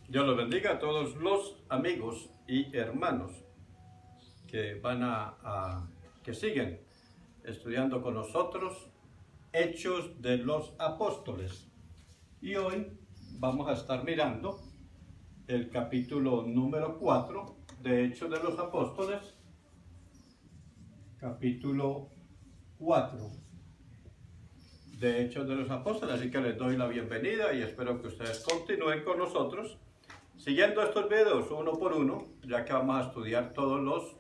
Dios los bendiga a todos los amigos y hermanos que que siguen estudiando con nosotros Hechos de los Apóstoles. Y hoy vamos a estar mirando el capítulo número 4 de Hechos de los Apóstoles. Capítulo 4 de Hechos de los Apóstoles. Así que les doy la bienvenida y espero que ustedes continúen con nosotros siguiendo estos videos uno por uno, ya que vamos a estudiar todos los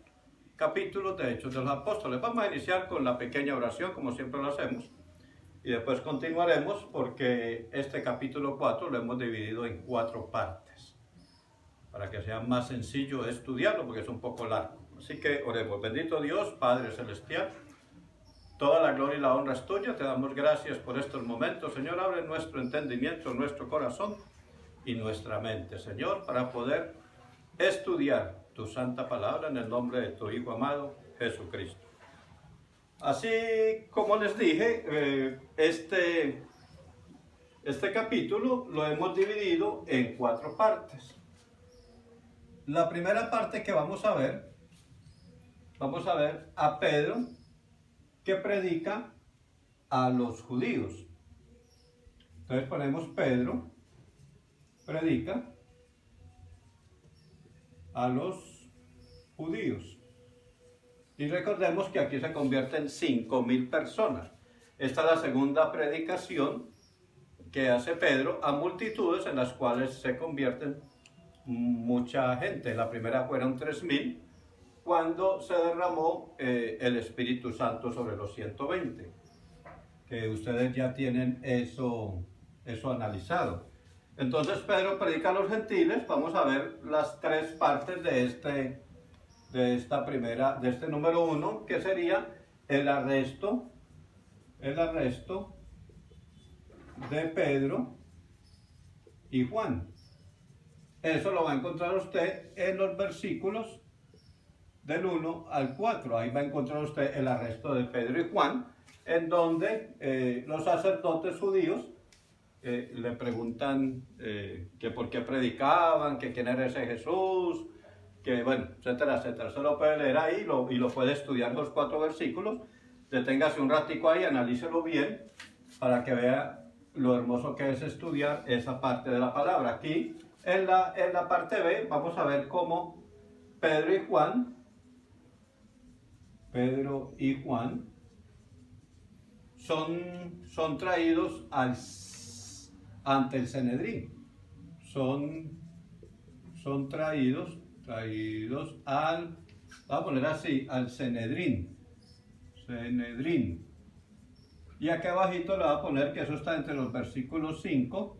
capítulos de Hechos de los Apóstoles. Vamos a iniciar con la pequeña oración, como siempre lo hacemos, y después continuaremos porque este capítulo 4 lo hemos dividido en 4 partes, para que sea más sencillo estudiarlo, porque es un poco largo. Así que oremos. Bendito Dios, Padre Celestial, toda la gloria y la honra es tuya. Te damos gracias por estos momentos. Señor, abre nuestro entendimiento, nuestro corazón y nuestra mente, Señor, para poder estudiar tu santa palabra en el nombre de tu Hijo amado, Jesucristo. Así como les dije, este capítulo lo hemos dividido en 4 partes. La primera parte que vamos a ver a Pedro que predica a los judíos. Entonces ponemos Pedro predica a los judíos. Y recordemos que aquí se convierten 5,000 personas. Esta es la segunda predicación que hace Pedro a multitudes en las cuales se convierten mucha gente. La primera fueron 3,000 cuando se derramó el Espíritu Santo sobre los 120. Que ustedes ya tienen eso analizado. Entonces Pedro predica a los gentiles. Vamos a ver las 3 partes de este número 1, que sería el arresto de Pedro y Juan. Eso lo va a encontrar usted en los versículos del 1 al 4. Ahí va a encontrar usted el arresto de Pedro y Juan, en donde los sacerdotes judíos le preguntan que por qué predicaban, que quién era ese Jesús, que bueno, etcétera, etcétera. Usted lo puede leer ahí y lo puede estudiar los 4 versículos. Deténgase un ratico ahí, analícelo bien para que vea lo hermoso que es estudiar esa parte de la palabra. Aquí en la parte B vamos a ver cómo Pedro y Juan son traídos ante el Sanedrín. Son traídos vamos a poner así, al Sanedrín. Y aquí abajito le voy a poner que eso está entre los versículos 5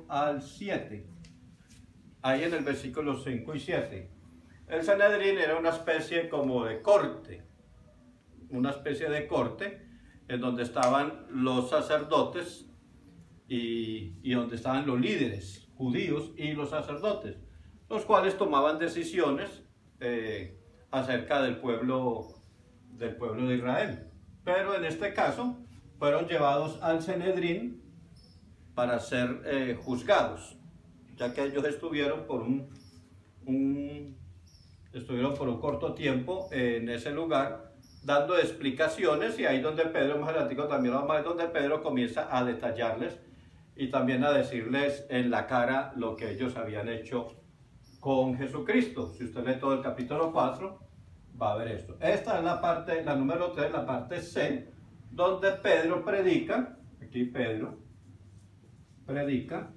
al 7. Ahí en el versículo 5 y 7. El Sanedrín era una especie como de corte. En donde estaban los sacerdotes y donde estaban los líderes judíos y los sacerdotes, los cuales tomaban decisiones acerca del pueblo de Israel. Pero en este caso fueron llevados al Sanedrín para ser juzgados, ya que ellos estuvieron por un corto tiempo en ese lugar dando explicaciones, y ahí donde Pedro, más adelante también vamos a ver, donde Pedro comienza a detallarles y también a decirles en la cara lo que ellos habían hecho con Jesucristo. Si usted lee todo el capítulo 4, va a ver esto. Esta es la parte, la número 3, la parte C, donde Pedro predica. Aquí Pedro predica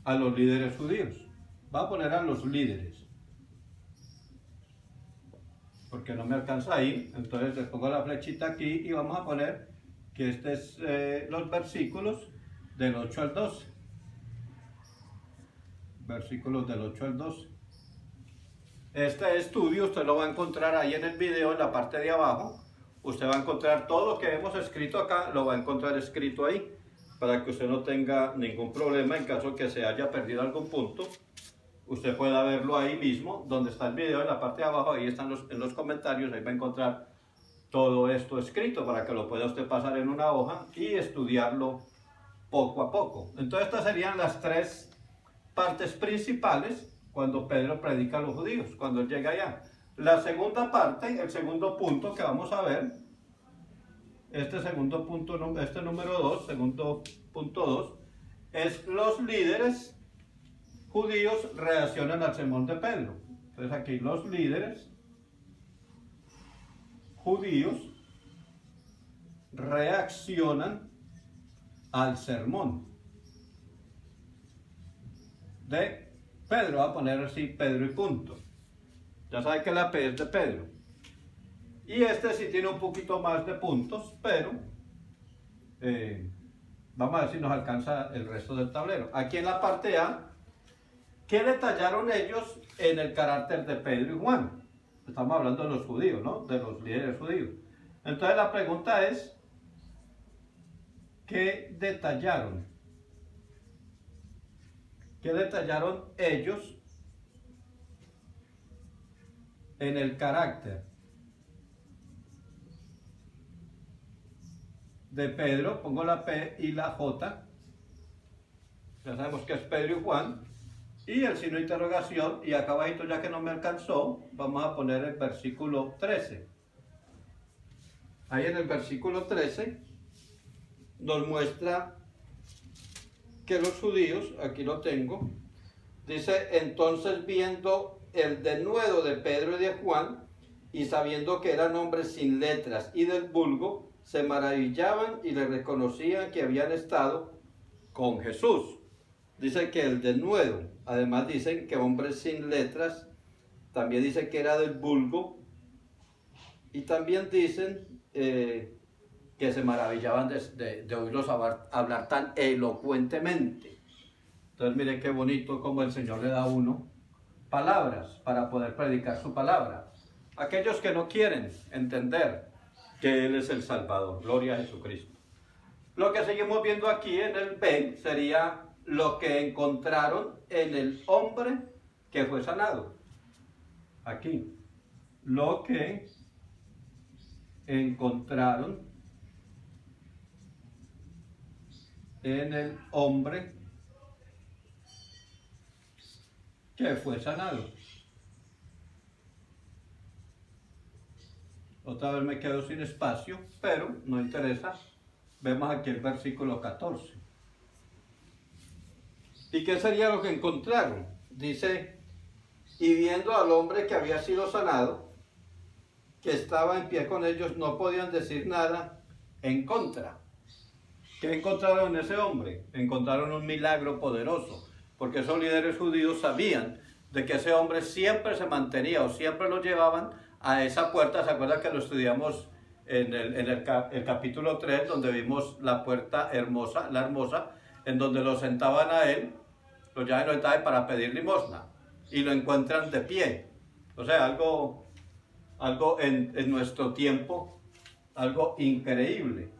a los líderes judíos. Va a poner a los líderes, porque no me alcanza ahí. Entonces le pongo la flechita aquí y vamos a poner que este es los versículos del 8 al 12. Versículos del 8 al 12. Este estudio usted lo va a encontrar ahí en el video, en la parte de abajo. Usted va a encontrar todo lo que hemos escrito acá, lo va a encontrar escrito ahí, para que usted no tenga ningún problema en caso que se haya perdido algún punto. Usted pueda verlo ahí mismo, donde está el video, en la parte de abajo. Ahí están en los comentarios, ahí va a encontrar todo esto escrito para que lo pueda usted pasar en una hoja y estudiarlo poco a poco. Entonces estas serían las tres partes principales cuando Pedro predica a los judíos, cuando él llega allá. La segunda parte, el segundo punto que vamos a ver, este segundo punto, este número 2, segundo punto 2, es los líderes judíos reaccionan al sermón de Pedro. Entonces aquí los líderes judíos reaccionan al sermón de Pedro. Va a poner así Pedro y punto. Ya sabe que la P es de Pedro. Y este sí tiene un poquito más de puntos, pero vamos a ver si nos alcanza el resto del tablero. Aquí en la parte A, ¿qué detallaron ellos en el carácter de Pedro y Juan? Estamos hablando de los judíos, ¿no? De los líderes judíos. Entonces la pregunta es, ¿qué detallaron? ¿Qué detallaron ellos en el carácter de Pedro? Pongo la P y la J. Ya sabemos que es Pedro y Juan. Y el signo de interrogación. Y acá abajito, ya que no me alcanzó, vamos a poner el versículo 13. Ahí en el versículo 13 nos muestra que los judíos, aquí lo tengo, dice: entonces viendo el denuedo de Pedro y de Juan, y sabiendo que eran hombres sin letras y del vulgo, se maravillaban y le reconocían que habían estado con Jesús. Dice que el denuedo, además dicen que hombres sin letras, también dice que era del vulgo, y también dicen que se maravillaban de oírlos hablar tan elocuentemente. Entonces miren qué bonito como el Señor le da a uno palabras para poder predicar su palabra. Aquellos que no quieren entender que Él es el Salvador, gloria a Jesucristo. Lo que seguimos viendo aquí en el B sería lo que encontraron en el hombre que fue sanado. Aquí, lo que encontraron en el hombre que fue sanado. Otra vez me quedo sin espacio, pero no interesa. Vemos aquí el versículo 14. ¿Y qué sería lo que encontraron? Dice: y viendo al hombre que había sido sanado, que estaba en pie con ellos, no podían decir nada en contra. ¿Qué encontraron en ese hombre? Encontraron un milagro poderoso, porque esos líderes judíos sabían de que ese hombre siempre se mantenía o siempre lo llevaban a esa puerta. ¿Se acuerdan que lo estudiamos en el capítulo 3, donde vimos la puerta hermosa, la hermosa, en donde lo sentaban a él, lo llevaban para pedir limosna, y lo encuentran de pie? O sea, algo en nuestro tiempo, algo increíble.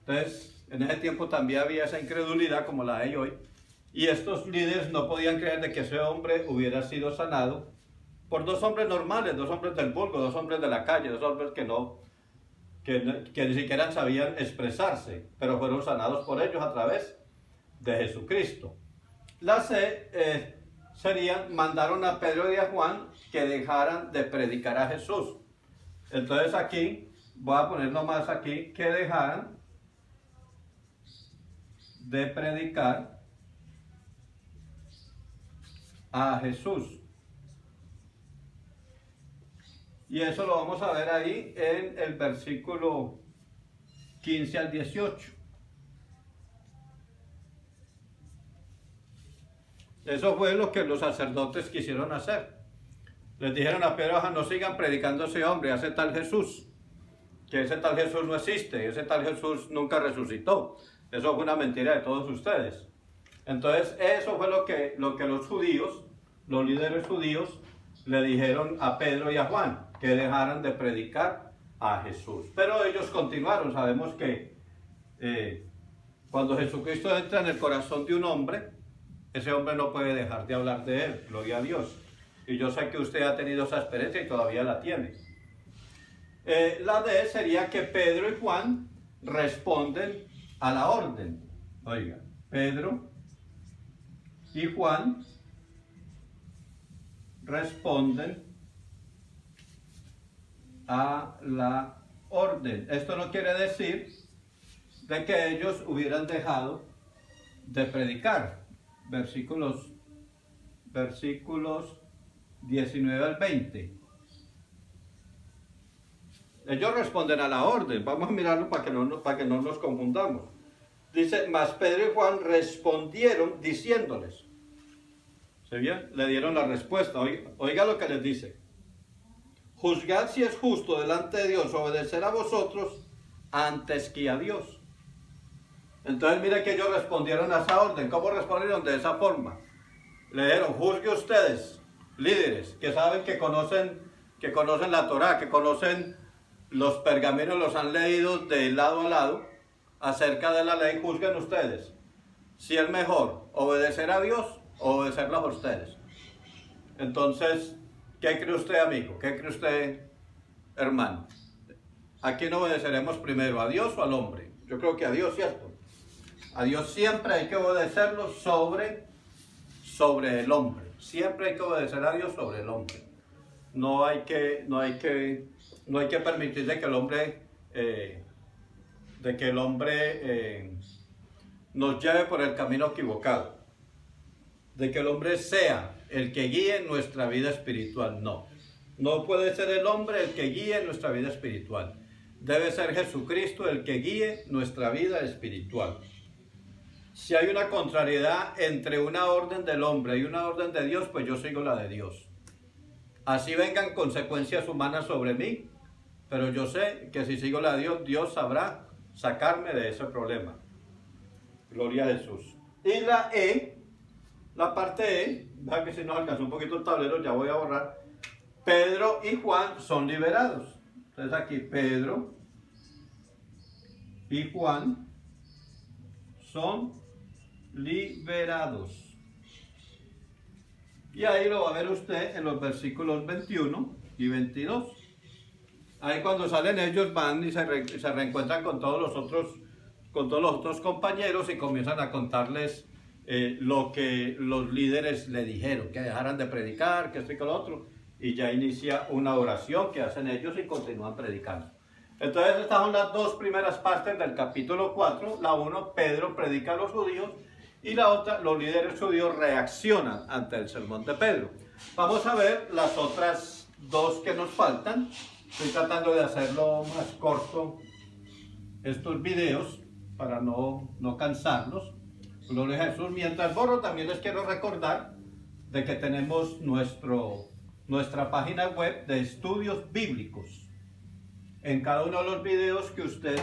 Entonces, en ese tiempo también había esa incredulidad como la hay hoy, y estos líderes no podían creer de que ese hombre hubiera sido sanado por dos hombres normales, dos hombres del vulgo, dos hombres de la calle, dos hombres que ni siquiera sabían expresarse, pero fueron sanados por ellos a través de Jesucristo. La C mandaron a Pedro y a Juan que dejaran de predicar a Jesús. Entonces aquí, voy a poner nomás aquí, que dejaran de predicar a Jesús. Y eso lo vamos a ver ahí en el versículo 15 al 18. Eso fue lo que los sacerdotes quisieron hacer. Les dijeron a Pedro: no sigan predicando a ese hombre, a ese tal Jesús. Que ese tal Jesús no existe, ese tal Jesús nunca resucitó. Eso fue una mentira de todos ustedes. Entonces eso fue lo que los judíos, los líderes judíos, le dijeron a Pedro y a Juan, que dejaran de predicar a Jesús. Pero ellos continuaron. Sabemos que cuando Jesucristo entra en el corazón de un hombre, ese hombre no puede dejar de hablar de él, gloria a Dios. Y yo sé que usted ha tenido esa experiencia y todavía la tiene. La D sería que Pedro y Juan responden a la orden. Oiga, Pedro y Juan responden a la orden. Esto no quiere decir de que ellos hubieran dejado de predicar. Versículos 19 al 20. Ellos responden a la orden. Vamos a mirarlo para que no nos confundamos. Dice, mas Pedro y Juan respondieron diciéndoles. ¿Se bien? Le dieron la respuesta. Oiga lo que les dice. Juzgad si es justo delante de Dios obedecer a vosotros antes que a Dios. Entonces mire que ellos respondieron a esa orden. ¿Cómo respondieron? De esa forma. Le dijeron, juzgue ustedes, líderes, que saben, que conocen la Torá, que conocen los pergaminos, los han leído de lado a lado, acerca de la ley, juzguen ustedes. Si es mejor obedecer a Dios o obedecerlos a ustedes. Entonces, ¿qué cree usted, amigo? ¿Qué cree usted, hermano? ¿A quién obedeceremos primero? ¿A Dios o al hombre? Yo creo que a Dios, ¿cierto? A Dios siempre hay que obedecerlo sobre el hombre. Siempre hay que obedecer a Dios sobre el hombre. No hay que permitir de que el hombre nos lleve por el camino equivocado. De que el hombre sea el que guíe nuestra vida espiritual. No puede ser el hombre el que guíe nuestra vida espiritual. Debe ser Jesucristo el que guíe nuestra vida espiritual. Si hay una contrariedad entre una orden del hombre y una orden de Dios, pues yo sigo la de Dios. Así vengan consecuencias humanas sobre mí, pero yo sé que si sigo la de Dios, Dios sabrá sacarme de ese problema. Gloria a Jesús. Y la E, la parte E, vea que si nos alcanzó un poquito el tablero, ya voy a borrar. Pedro y Juan son liberados. Entonces aquí Pedro y Juan son liberados. Y ahí lo va a ver usted en los versículos 21 y 22. Ahí cuando salen ellos van y se reencuentran con todos los otros compañeros y comienzan a contarles lo que los líderes le dijeron, que dejaran de predicar, que esto y que lo otro, y ya inicia una oración que hacen ellos y continúan predicando. Entonces estas son las dos primeras partes del capítulo 4. La 1, Pedro predica a los judíos, y la otra, los líderes judíos reaccionan ante el sermón de Pedro. Vamos a ver las otras dos que nos faltan. Estoy tratando de hacerlo más corto estos videos para no cansarlos. Gloria a Jesús. Mientras borro, también les quiero recordar de que tenemos nuestra página web de estudios bíblicos. En cada uno de los videos que usted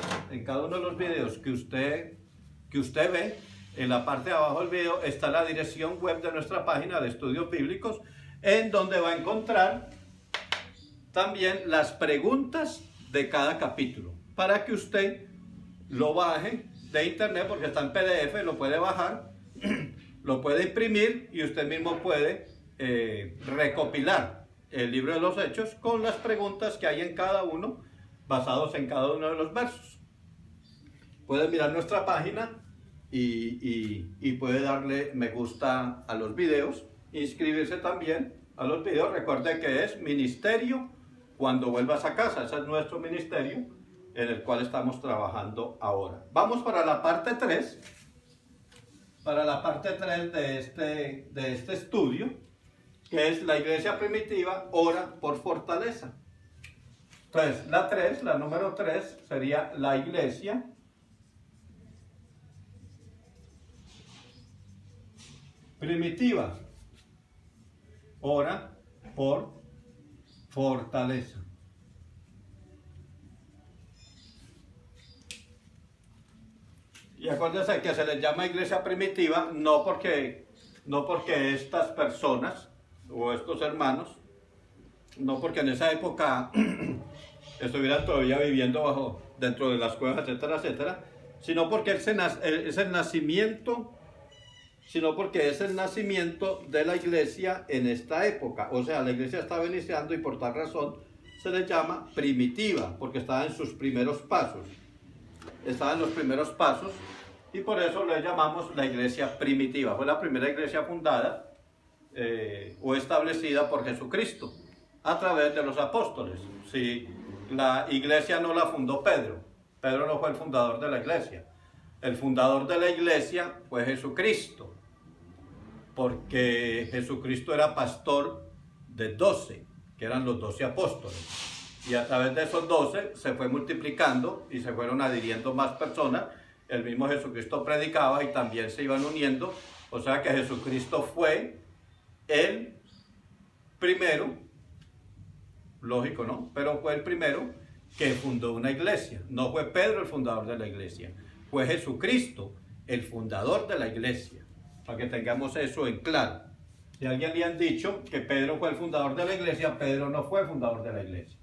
ve, en la parte de abajo del video está la dirección web de nuestra página de estudios bíblicos, en donde va a encontrar también las preguntas de cada capítulo, para que usted lo baje de internet, porque está en PDF, lo puede bajar, lo puede imprimir y usted mismo puede recopilar el libro de los Hechos con las preguntas que hay en cada uno, basados en cada uno de los versos. Puede mirar nuestra página y puede darle me gusta a los videos, inscribirse también a los videos. Recuerde que es Ministerio Cuando Vuelvas a Casa. Ese es nuestro ministerio en el cual estamos trabajando ahora. Vamos para la parte 3. Para la parte 3 de este estudio, que es la iglesia primitiva ora por fortaleza. Entonces, la número 3 sería la iglesia primitiva ora por fortaleza. Y acuérdense que se les llama iglesia primitiva no porque estas personas o estos hermanos, no porque en esa época estuvieran todavía viviendo dentro de las cuevas, etcétera, etcétera, sino porque es el nacimiento de la iglesia en esta época. O sea, la iglesia estaba iniciando y por tal razón se le llama primitiva, porque estaba en sus primeros pasos. Estaba en los primeros pasos y por eso le llamamos la iglesia primitiva. Fue la primera iglesia fundada o establecida por Jesucristo a través de los apóstoles. Si la iglesia no la fundó Pedro, Pedro no fue el fundador de la iglesia. El fundador de la iglesia fue Jesucristo, porque Jesucristo era pastor de 12, que eran los 12 apóstoles. Y a través de esos 12 se fue multiplicando y se fueron adhiriendo más personas. El mismo Jesucristo predicaba y también se iban uniendo. O sea que Jesucristo fue el primero, lógico, ¿no? Pero fue el primero que fundó una iglesia. No fue Pedro el fundador de la iglesia, fue Jesucristo el fundador de la iglesia. Para que tengamos eso en claro. Si a alguien le han dicho que Pedro fue el fundador de la iglesia, Pedro no fue el fundador de la iglesia.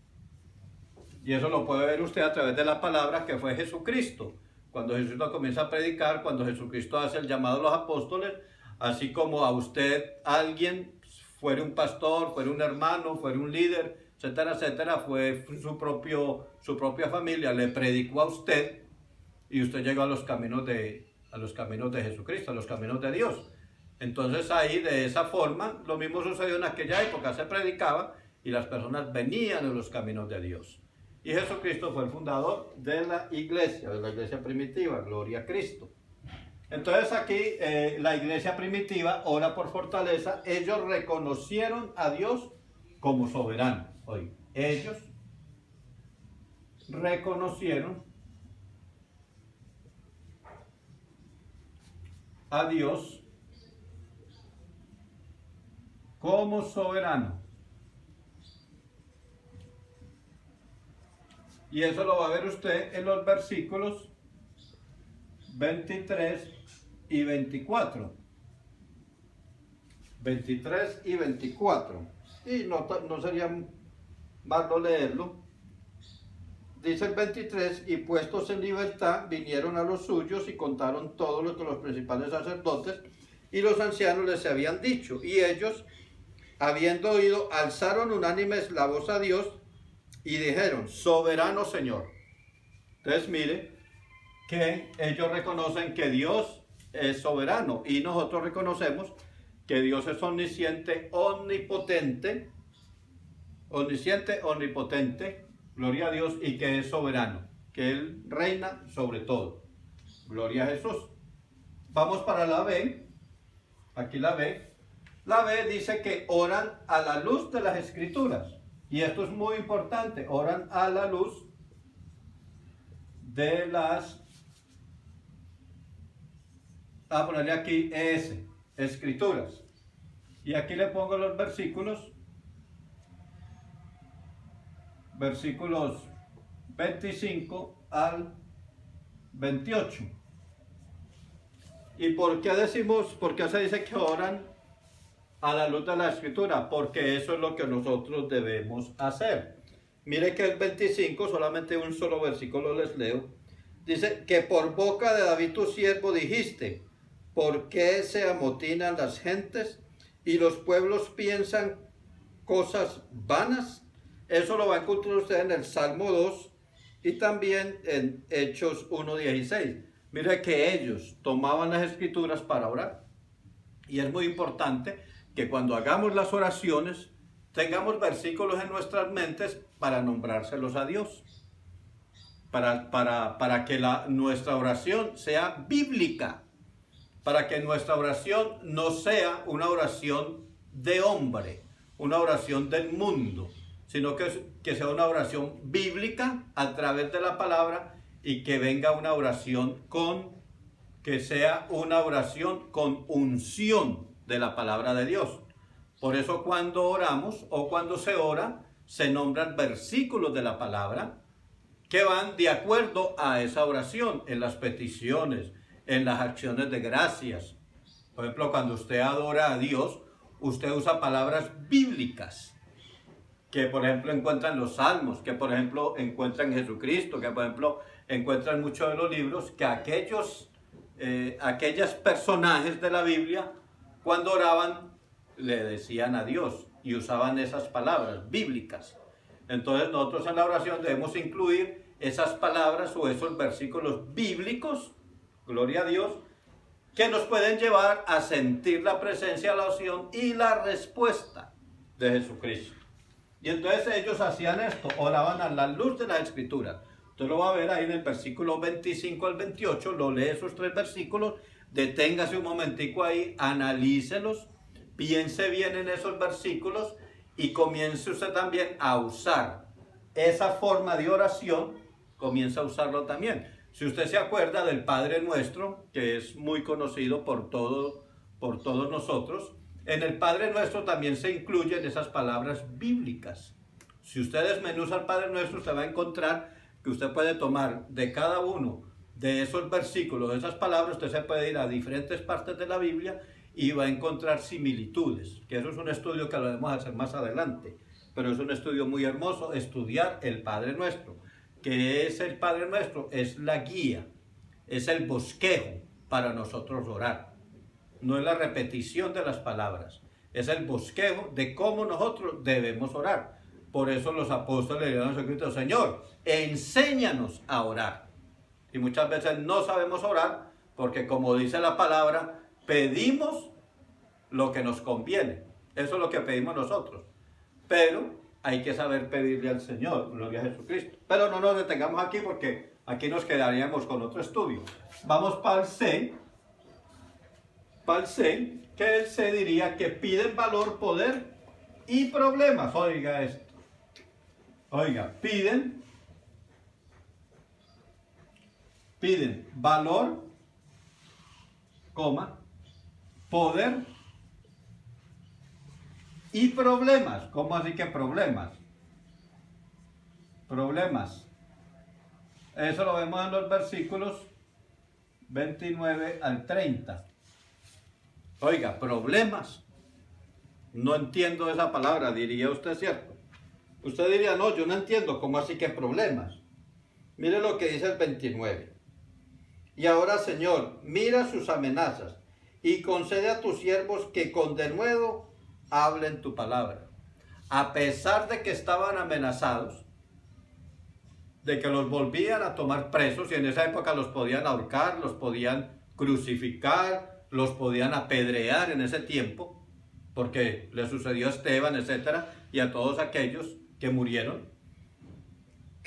Y eso lo puede ver usted a través de la palabra que fue Jesucristo. Cuando Jesucristo comienza a predicar, cuando Jesucristo hace el llamado a los apóstoles, así como a usted, alguien, fuera un pastor, fuera un hermano, fuera un líder, etcétera, etcétera, fue su propia familia, le predicó a usted y usted llegó a los caminos de Jesucristo, a los caminos de Dios. Entonces ahí, de esa forma, lo mismo sucedió en aquella época, se predicaba y las personas venían a los caminos de Dios. Y Jesucristo fue el fundador de la iglesia primitiva, gloria a Cristo. Entonces aquí la iglesia primitiva ora por fortaleza. Ellos reconocieron a Dios como soberano. Hoy, ellos reconocieron a Dios como soberano. Y eso lo va a ver usted en los versículos 23 y 24. 23 y 24. Y no sería malo leerlo. Dice el 23, y puestos en libertad, vinieron a los suyos y contaron todo lo que los principales sacerdotes y los ancianos les habían dicho. Y ellos, habiendo oído, alzaron unánimes la voz a Dios y dijeron, soberano Señor. Entonces mire que ellos reconocen que Dios es soberano y nosotros reconocemos que Dios es omnisciente, omnipotente, gloria a Dios, y que es soberano, que Él reina sobre todo. Gloria a Jesús. Vamos para la B. Aquí la B. La B dice que oran a la luz de las Escrituras. Y esto es muy importante. Oran a la luz de las... a ponerle aquí Escrituras. Y aquí le pongo los versículos. Versículos 25 al 28. ¿Y por qué se dice que oran a la luz de la Escritura? Porque eso es lo que nosotros debemos hacer. Mire que el 25, solamente un solo versículo les leo. Dice que por boca de David tu siervo dijiste, ¿por qué se amotinan las gentes y los pueblos piensan cosas vanas? Eso lo va a encontrar usted en el Salmo 2 y también en Hechos 1:16. Mire que ellos tomaban las Escrituras para orar. Y es muy importante que cuando hagamos las oraciones tengamos versículos en nuestras mentes para nombrárselos a Dios. Para que nuestra oración sea bíblica. Para que nuestra oración no sea una oración de hombre, una oración del mundo, sino que sea una oración bíblica a través de la palabra y que venga una oración que sea una oración con unción de la palabra de Dios. Por eso cuando oramos o cuando se ora, se nombran versículos de la palabra que van de acuerdo a esa oración, en las peticiones, en las acciones de gracias. Por ejemplo, cuando usted adora a Dios, usted usa palabras bíblicas que por ejemplo encuentran los salmos, que por ejemplo encuentran Jesucristo, que por ejemplo encuentran muchos de los libros, que aquellos personajes de la Biblia cuando oraban le decían a Dios y usaban esas palabras bíblicas. Entonces nosotros en la oración debemos incluir esas palabras o esos versículos bíblicos, gloria a Dios, que nos pueden llevar a sentir la presencia, la oración y la respuesta de Jesucristo. Y entonces ellos hacían esto, oraban a la luz de la Escritura. Usted lo va a ver ahí en el versículo 25 al 28, lo lee esos 3 versículos, deténgase un momentico ahí, analícelos, piense bien en esos versículos y comience usted también a usar esa forma de oración, comienza a usarlo también. Si usted se acuerda del Padre Nuestro, que es muy conocido por todos nosotros, en el Padre Nuestro también se incluyen esas palabras bíblicas. Si usted desmenuza el Padre Nuestro, usted va a encontrar que usted puede tomar de cada uno de esos versículos, de esas palabras, usted se puede ir a diferentes partes de la Biblia y va a encontrar similitudes, que eso es un estudio que lo debemos hacer más adelante, pero es un estudio muy hermoso, estudiar el Padre Nuestro. ¿Qué es el Padre Nuestro? Es la guía, es el bosquejo para nosotros orar. No es la repetición de las palabras, es el bosquejo de cómo nosotros debemos orar. Por eso los apóstoles le dieron a Jesucristo: Señor, enséñanos a orar. Y muchas veces no sabemos orar porque, como dice la palabra, pedimos lo que nos conviene. Eso es lo que pedimos nosotros. Pero hay que saber pedirle al Señor, gloria a Jesucristo. Pero no nos detengamos aquí porque aquí nos quedaríamos con otro estudio. Vamos para el C. Para el C, que el C diría que piden valor, poder y problemas. Oiga esto. Oiga, piden valor, coma, poder y problemas. ¿Cómo así que problemas? Problemas. Eso lo vemos en los versículos 29 al 30. Oiga, problemas. No entiendo esa palabra, diría usted, ¿cierto? Usted diría: no, yo no entiendo, ¿cómo así que problemas? Mire lo que dice el 29. Y ahora, Señor, mira sus amenazas y concede a tus siervos que con denuedo hablen tu palabra. A pesar de que estaban amenazados, de que los volvían a tomar presos, y en esa época los podían ahorcar, los podían crucificar, los podían apedrear en ese tiempo, porque le sucedió a Esteban, etcétera, y a todos aquellos que murieron.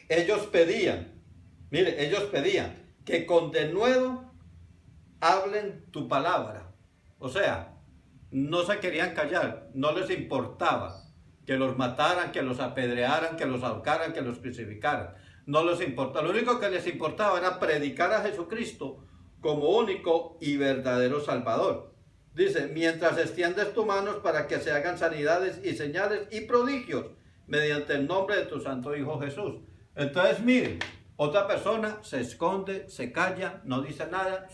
Ellos pedían que con denuedo hablen tu palabra. O sea, no se querían callar, no les importaba que los mataran, que los apedrearan, que los ahorcaran, que los crucificaran. No les importaba. Lo único que les importaba era predicar a Jesucristo como único y verdadero Salvador. Dice: mientras extiendes tus manos para que se hagan sanidades y señales y prodigios mediante el nombre de tu santo Hijo Jesús. Entonces, miren, otra persona se esconde, se calla, no dice nada.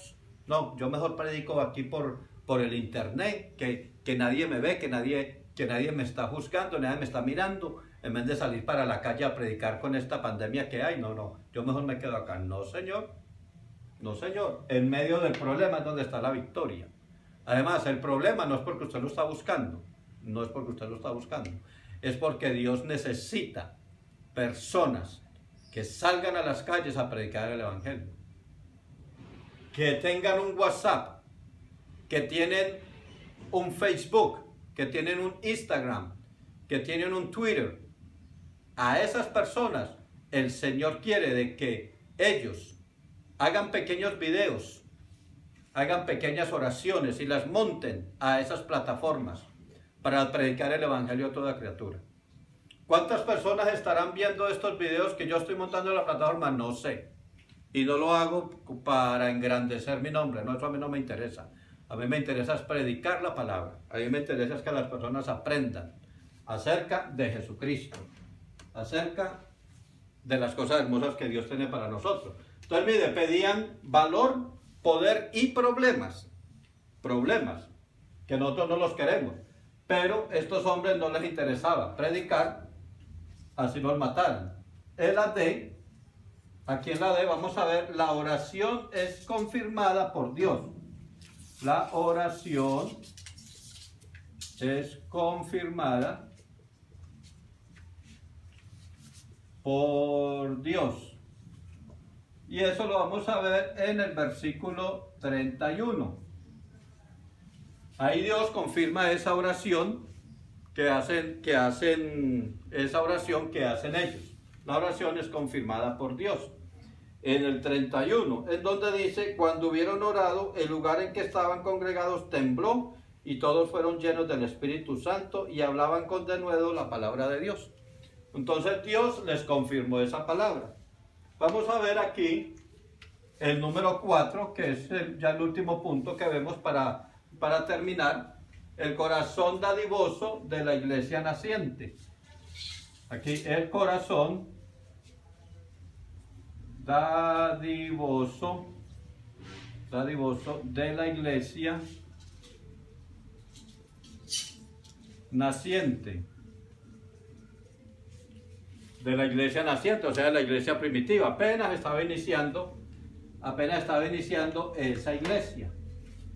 No, yo mejor predico aquí por el internet, que nadie me ve, que nadie me está juzgando, nadie me está mirando, en vez de salir para la calle a predicar con esta pandemia que hay. No, yo mejor me quedo acá. No, señor. No, señor. En medio del problema es donde está la victoria. Además, el problema no es porque usted lo está buscando, no es porque usted lo está buscando, es porque Dios necesita personas que salgan a las calles a predicar el Evangelio, que tengan un WhatsApp, que tienen un Facebook, que tienen un Instagram, que tienen un Twitter. A esas personas el Señor quiere de que ellos hagan pequeños videos, hagan pequeñas oraciones y las monten a esas plataformas para predicar el Evangelio a toda criatura. ¿Cuántas personas estarán viendo estos videos que yo estoy montando en la plataforma? No sé. Y no lo hago para engrandecer mi nombre, no, eso a mí no me interesa. A mí me interesa es predicar la palabra. A mí me interesa es que las personas aprendan acerca de Jesucristo, acerca de las cosas hermosas que Dios tiene para nosotros. Entonces, mire, pedían valor, poder y problemas, que nosotros no los queremos, pero estos hombres no les interesaba predicar, así los mataran. En la D, aquí en la D vamos a ver, la oración es confirmada por Dios. La oración es confirmada por Dios. Y eso lo vamos a ver en el versículo 31. Ahí Dios confirma esa oración esa oración que hacen ellos. La oración es confirmada por Dios. En el 31, en donde dice, cuando hubieron orado, el lugar en que estaban congregados tembló y todos fueron llenos del Espíritu Santo y hablaban con denuedo la palabra de Dios. Entonces Dios les confirmó esa palabra. Vamos a ver aquí el número 4, que es ya el último punto que vemos para terminar. El corazón dadivoso de la iglesia naciente. Aquí el corazón dadivoso de la iglesia naciente. De la iglesia naciente, o sea, de la iglesia primitiva. Apenas estaba iniciando esa iglesia.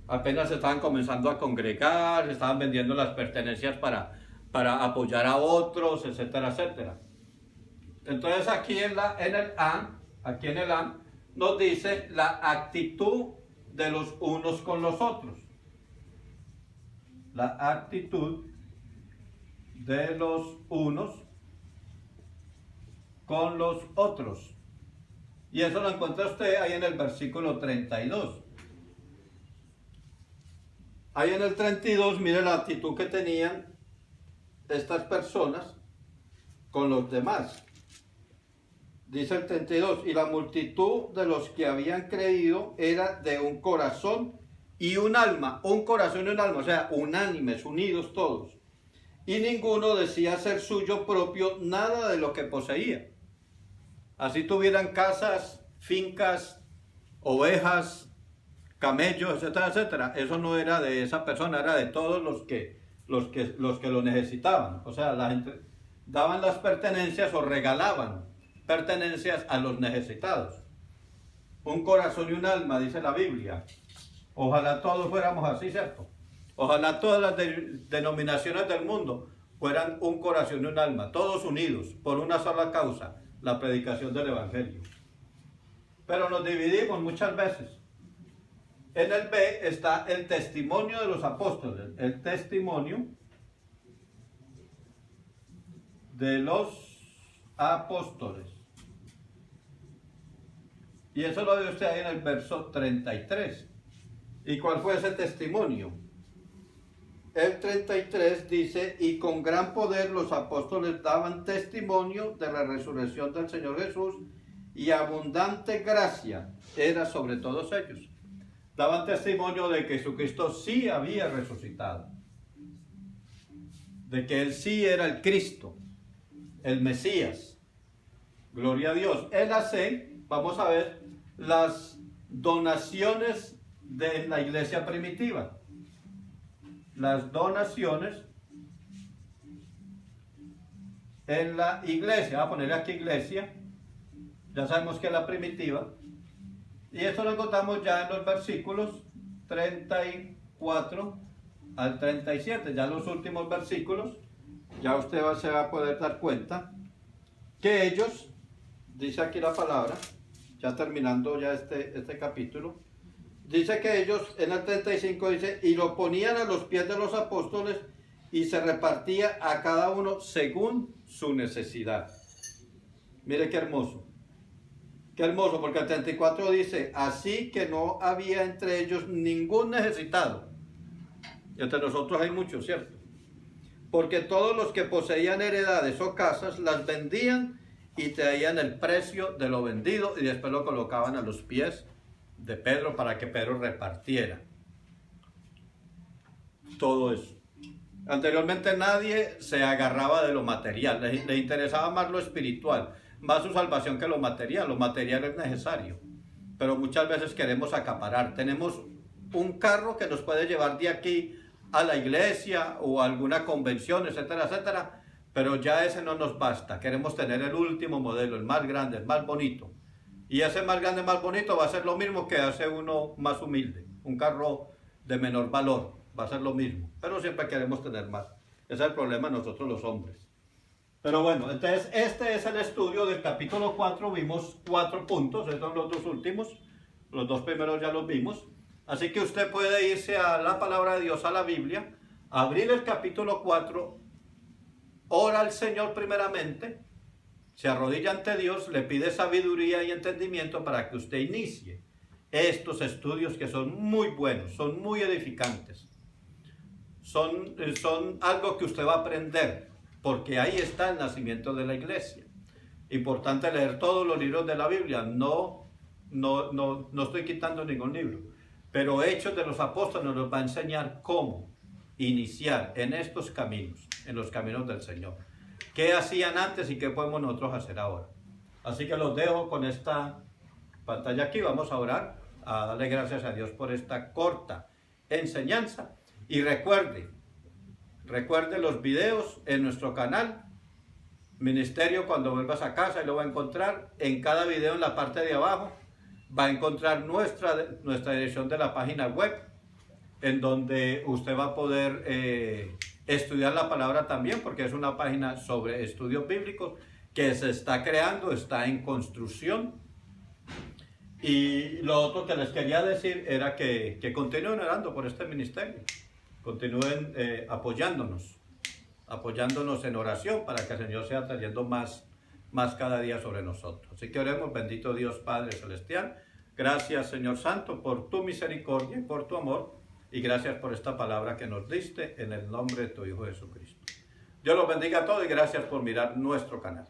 Apenas se estaban comenzando a congregar, se estaban vendiendo las pertenencias para apoyar a otros, etcétera, etcétera. Entonces aquí en el A nos dice la actitud de los unos con los otros. La actitud de los unos con los otros. Y eso lo encuentra usted ahí en el versículo 32. Ahí en el 32, mire la actitud que tenían estas personas con los demás. Dice el 32, y la multitud de los que habían creído era de un corazón y un alma, un corazón y un alma, o sea, unánimes, unidos todos. Y ninguno decía ser suyo propio nada de lo que poseía. Así tuvieran casas, fincas, ovejas, camellos, etcétera, etcétera. Eso no era de esa persona, era de todos los que lo necesitaban. O sea, la gente daban las pertenencias o regalaban pertenencias a los necesitados. Un corazón y un alma, dice la Biblia. Ojalá todos fuéramos así, ¿cierto? Ojalá todas las denominaciones del mundo fueran un corazón y un alma, todos unidos por una sola causa, la predicación del Evangelio. Pero nos dividimos muchas veces. En el B está el testimonio de los apóstoles, el testimonio de los apóstoles. Y eso lo ve usted ahí en el verso 33. ¿Y cuál fue ese testimonio? El 33 dice, y con gran poder los apóstoles daban testimonio de la resurrección del Señor Jesús, y abundante gracia era sobre todos ellos. Daban testimonio de que Jesucristo sí había resucitado, de que Él sí era el Cristo, el Mesías. Gloria a Dios. El AC, vamos a ver las donaciones de la iglesia primitiva. Las donaciones en la iglesia. Voy a poner aquí iglesia. Ya sabemos que es la primitiva. Y esto lo encontramos ya en los versículos 34 al 37. Ya los últimos versículos. Ya usted se va a poder dar cuenta que ellos, dice aquí la palabra, ya terminando ya este capítulo, dice que ellos en el 35 dice, y lo ponían a los pies de los apóstoles y se repartía a cada uno según su necesidad. Mire qué hermoso. Qué hermoso, porque el 34 dice, así que no había entre ellos ningún necesitado. Y entre nosotros hay muchos, ¿cierto? Porque todos los que poseían heredades o casas las vendían y traían el precio de lo vendido y después lo colocaban a los pies de Pedro para que Pedro repartiera todo eso. Anteriormente nadie se agarraba de lo material, le interesaba más lo espiritual, más su salvación que lo material. Lo material es necesario, pero muchas veces queremos acaparar. Tenemos un carro que nos puede llevar de aquí a la iglesia o a alguna convención, etcétera, etcétera, pero ya ese no nos basta. Queremos tener el último modelo, el más grande, el más bonito. Y ese más grande, más bonito va a ser lo mismo que hace uno más humilde. Un carro de menor valor va a ser lo mismo, pero siempre queremos tener más. Ese es el problema de nosotros los hombres. Pero bueno, entonces este es el estudio del capítulo 4. Vimos 4 puntos, estos son los dos últimos. Los 2 primeros ya los vimos. Así que usted puede irse a la palabra de Dios, a la Biblia, abrir el capítulo 4, ora al Señor primeramente, se arrodilla ante Dios, le pide sabiduría y entendimiento para que usted inicie estos estudios que son muy buenos, son muy edificantes. Son algo que usted va a aprender, porque ahí está el nacimiento de la iglesia. Importante leer todos los libros de la Biblia. No estoy quitando ningún libro, pero Hechos de los Apóstoles nos va a enseñar cómo iniciar en estos caminos, en los caminos del Señor. ¿Qué hacían antes y qué podemos nosotros hacer ahora? Así que los dejo con esta pantalla aquí. Vamos a orar, a darle gracias a Dios por esta corta enseñanza. Y recuerde los videos en nuestro canal Ministerio. Cuando vuelvas a casa y lo va a encontrar en cada video, en la parte de abajo va a encontrar nuestra dirección de la página web, en donde usted va a poder estudiar la palabra también, porque es una página sobre estudios bíblicos que se está creando, está en construcción. Y lo otro que les quería decir era que continúen orando por este ministerio, continúen apoyándonos en oración para que el Señor sea trayendo más cada día sobre nosotros. Así que oremos. Bendito Dios Padre Celestial, gracias Señor Santo por tu misericordia y por tu amor, y gracias por esta palabra que nos diste en el nombre de tu Hijo Jesucristo. Dios los bendiga a todos y gracias por mirar nuestro canal.